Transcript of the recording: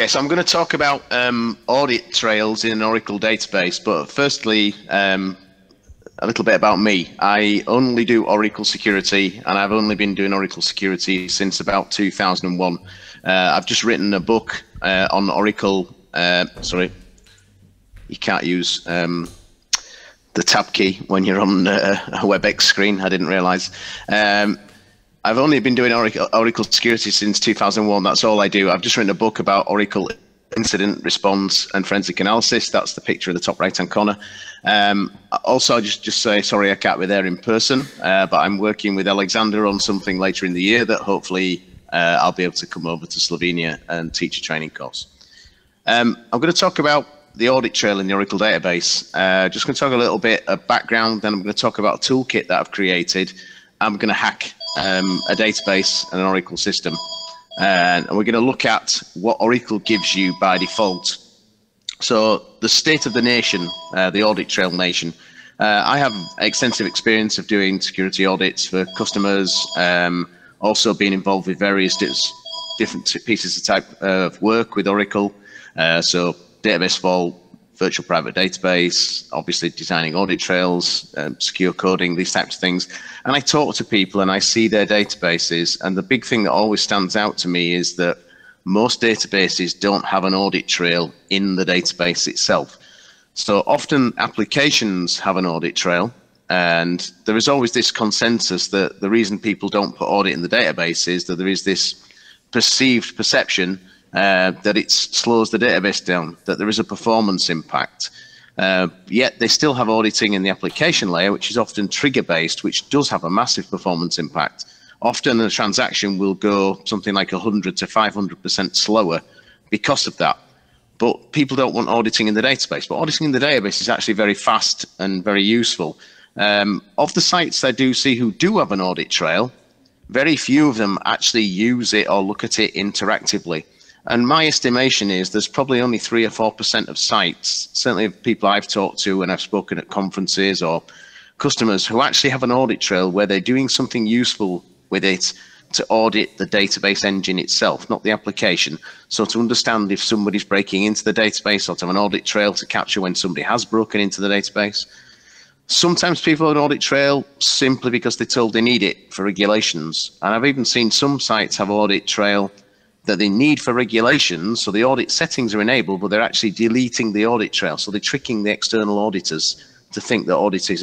Okay, so I'm going to talk about audit trails in an Oracle database, but firstly, a little bit about me. I only do Oracle security, and I've only been doing Oracle security since about 2001. I've just written a book on Oracle. Sorry, you can't use the tab key when you're on a WebEx screen. I didn't realize. I've only been doing Oracle security since 2001. That's all I do. I've just written a book about Oracle incident response and forensic analysis. That's the picture in the top right-hand corner. Also, I just say, sorry, I can't be there in person, but I'm working with Alexander on something later in the year that hopefully I'll be able to come over to Slovenia and teach a training course. I'm going to talk about the audit trail in the Oracle database. Just going to talk a little bit of background, then I'm going to talk about a toolkit that I've created. I'm going to hack a database and an Oracle system. And we're going to look at what Oracle gives you by default. So the state of the nation, the audit trail nation. I have extensive experience of doing security audits for customers, also being involved with various different pieces of type of work with Oracle. So database vault, virtual private database, obviously designing audit trails, secure coding, these types of things. And I talk to people and I see their databases, and the big thing that always stands out to me is that most databases don't have an audit trail in the database itself. So often applications have an audit trail, and there is always this consensus that the reason people don't put audit in the database is that there is this perceived perception that it slows the database down, that there is a performance impact. Yet they still have auditing in the application layer, which is often trigger based, which does have a massive performance impact. Often a transaction will go something like 100 to 500% slower because of that. But people don't want auditing in the database. But auditing in the database is actually very fast and very useful. Of the sites I do see who do have an audit trail, very few of them actually use it or look at it interactively. And my estimation is there's probably only 3 or 4% of sites, certainly of people I've talked to when I've spoken at conferences or customers, who actually have an audit trail where they're doing something useful with it to audit the database engine itself, not the application. So to understand if somebody's breaking into the database, or to have an audit trail to capture when somebody has broken into the database. Sometimes people have an audit trail simply because they're told they need it for regulations. And I've even seen some sites have audit trail that they need for regulations, so the audit settings are enabled, but they're actually deleting the audit trail. So they're tricking the external auditors to think that audit is